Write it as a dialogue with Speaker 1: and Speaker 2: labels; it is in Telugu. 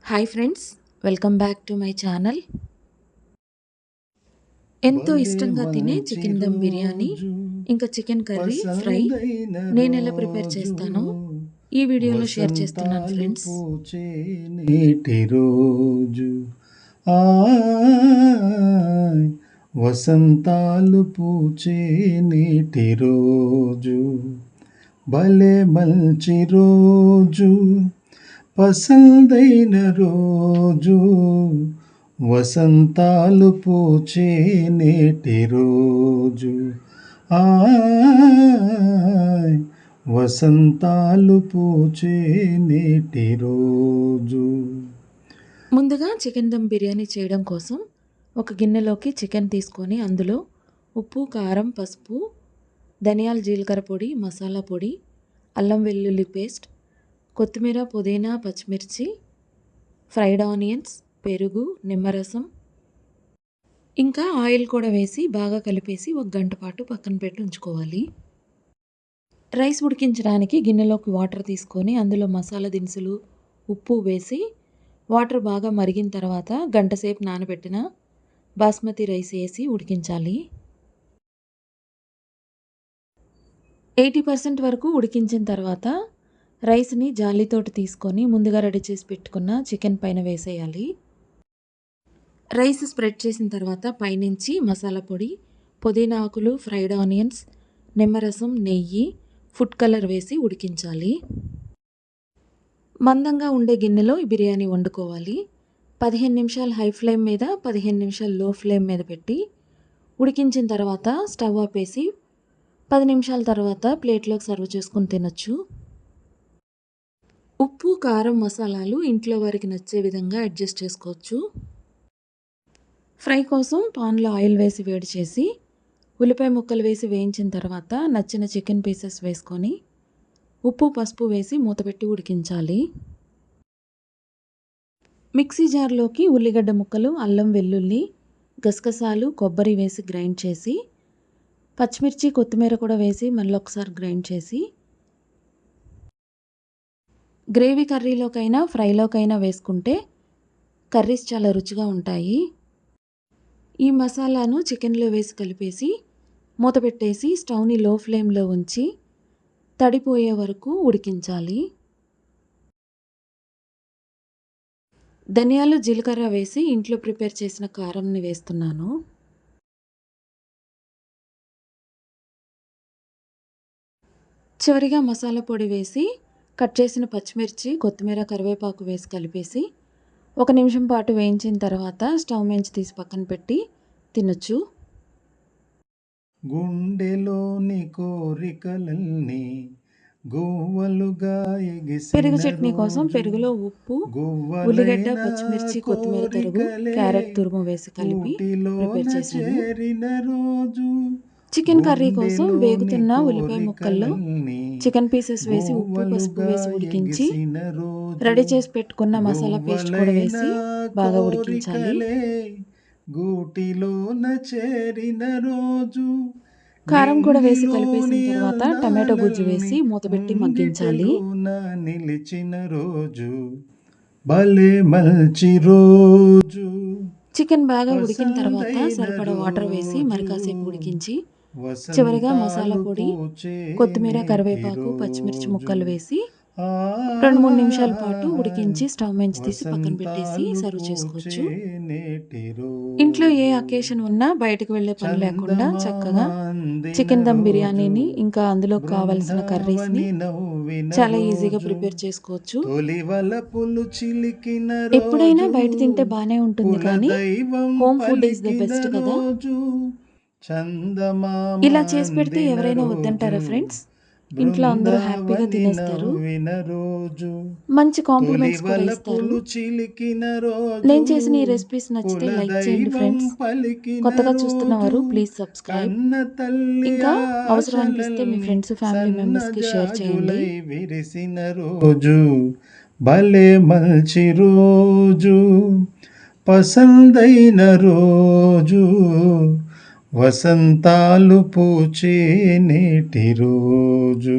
Speaker 1: Hi friends, welcome back to my channel. ఎంతో ఇష్టంగా తినే చికెన్ దమ్ బిర్యానీ ఇంకా చికెన్ కర్రీ ఫ్రై నేను ఎలా ప్రిపేర్ చేస్తానో ఈ వీడియోలో షేర్ చేస్తున్నాను ఫ్రెండ్స్.
Speaker 2: వసంతాలు పూచే నేటి రోజు భలే మంచి రోజు పసందైన రోజు వసంతాలు పూచే నేటి రోజు వసంతాలు పూచే నేటి రోజు.
Speaker 1: ముందుగా చికెన్ దమ్ బిర్యానీ చేయడం కోసం ఒక గిన్నెలోకి చికెన్ తీసుకొని అందులో ఉప్పు, కారం, పసుపు, ధనియాల జీలకర్ర పొడి, మసాలా పొడి, అల్లం వెల్లుల్లి పేస్ట్, కొత్తిమీర, పుదీనా, పచ్చిమిర్చి, ఫ్రైడ్ ఆనియన్స్, పెరుగు, నిమ్మరసం ఇంకా ఆయిల్ కూడా వేసి బాగా కలిపేసి 1 గంట పాటు పక్కన పెట్టి ఉంచుకోవాలి. రైస్ ఉడికించడానికి గిన్నెలోకి వాటర్ తీసుకొని అందులో మసాలా దినుసులు, ఉప్పు వేసి వాటర్ బాగా మరిగిన తర్వాత గంట సేపు నానబెట్టిన బాస్మతి రైస్ వేసి ఉడికించాలి. 80% వరకు ఉడికించిన తర్వాత రైస్ని జాలీతోటి తీసుకొని ముందుగా రెడీ చేసి పెట్టుకున్న చికెన్ పైన వేసేయాలి. రైస్ స్ప్రెడ్ చేసిన తర్వాత పైనుంచి మసాలా పొడి, పుదీనా ఆకులు, ఫ్రైడ్ ఆనియన్స్, నిమ్మరసం, నెయ్యి, ఫుడ్ కలర్ వేసి ఉడికించాలి. మందంగా ఉండే గిన్నెలో ఈ బిర్యానీ వండుకోవాలి. 15 నిమిషాలు హై ఫ్లేమ్ మీద, 15 నిమిషాలు లో ఫ్లేమ్ మీద పెట్టి ఉడికించిన తర్వాత స్టవ్ ఆపేసి 10 నిమిషాల తర్వాత ప్లేట్లోకి సర్వ్ చేసుకొని తినొచ్చు. ఉప్పు, కారం, మసాలాలు ఇంట్లో వారికి నచ్చే విధంగా అడ్జస్ట్ చేసుకోవచ్చు. ఫ్రై కోసం పాన్లో ఆయిల్ వేసి వేడి చేసి ఉల్లిపాయ ముక్కలు వేసి వేయించిన తర్వాత నచ్చిన చికెన్ పీసెస్ వేసుకొని ఉప్పు, పసుపు వేసి మూతపెట్టి ఉడికించాలి. మిక్సీ జార్లోకి ఉల్లిగడ్డ ముక్కలు, అల్లం వెల్లుల్లి, గసగసాలు, కొబ్బరి వేసి గ్రైండ్ చేసి పచ్చిమిర్చి, కొత్తిమీర కూడా వేసి మళ్ళీ ఒకసారి గ్రైండ్ చేసి గ్రేవీ కర్రీలోకైనా ఫ్రైలోకైనా వేసుకుంటే కర్రీస్ చాలా రుచిగా ఉంటాయి. ఈ మసాలాను చికెన్లో వేసి కలిపేసి మూత పెట్టేసి స్టవ్ని లో ఫ్లేమ్లో ఉంచి తడిపోయే వరకు ఉడికించాలి. ధనియాలు, జీలకర్ర వేసి ఇంట్లో ప్రిపేర్ చేసిన కారంని వేస్తున్నాను. చివరిగా మసాలా పొడి వేసి కట్ చేసిన పచ్చిమిర్చి, కొత్తిమీర, కరివేపాకు వేసి కలిపేసి 1 నిమిషం పాటు వేయించిన తర్వాత స్టవ్ మించి తీసి పక్కన పెట్టి తినొచ్చు.
Speaker 2: గుండెలోని కోరికలన్నీ గోవలుగా
Speaker 1: పెరుగు చట్నీ కోసం పెరుగులో ఉప్పు, ఉల్లిగడ్డ, పచ్చిమిర్చి, కొత్తిమీర తరుగు, క్యారెట్ తురుము వేసి కలిపి ప్రిపేర్ చేశాను. చికెన్ కర్రీ కోసం వేగుతున్న ఉల్లిపాయ ముక్కల్లో చికెన్ పీసెస్ వేసి ఉప్పు, పసుపు వేసి ఉడికించి రెడీ చేసి పెట్టుకున్న మసాలా పేస్ట్ కూడా వేసి బాగా ఉడికించాలి. కారం కూడా వేసి కలిపేసిన తర్వాత టమాటో గుజ్జు వేసి మూతపెట్టి మగ్గించాలి. చికెన్ బాగా ఉడికిన తర్వాత సరిపడా వాటర్ వేసి మరి కాసేపు ఉడికించి చివరిగా మసాలా పొడి, కొత్తిమీర, కరివేపాకు, పచ్చిమిర్చి ముక్కలు వేసి 2-3 నిమిషాల పాటు ఉడికించి స్టవ్ మించి తీసి పక్కన పెట్టేసి సర్వ్ చేసుకోవచ్చు. ఇంట్లో ఏ అకేషన్ ఉన్నా బయటకు వెళ్ళే పని లేకుండా చక్కగా చికెన్ దమ్ బిర్యానీని ఇంకా అందులో కావాల్సిన కర్రీస్ని చాలా ఈజీగా ప్రిపేర్ చేసుకోవచ్చు. ఎప్పుడైనా బయట తింటే బాగానే ఉంటుంది కానీ home food is the best కదా. ఇలా చేసి పెడితే ఎవరైనా వద్దంటారా ఫ్రెండ్స్? ఇంట్లో అందరూ హ్యాపీగా తినేస్తారు, మంచి కాంప్లిమెంట్స్ కూడా ఇస్తారు. నేను చేసిన ఈ రెసిపీస్ నచ్చితే లైక్ చేయండి ఫ్రెండ్స్. కొత్తగా చూస్తున్నవారు ప్లీజ్ సబ్స్క్రైబ్. ఇంకా అవసరం అనిపిస్తే మీ ఫ్రెండ్స్, ఫ్యామిలీ మెంబర్స్కి షేర్ చేయండి.
Speaker 2: భలే మంచి రోజు పసందైన రోజు వసంతాలు పూచే నేటి రోజు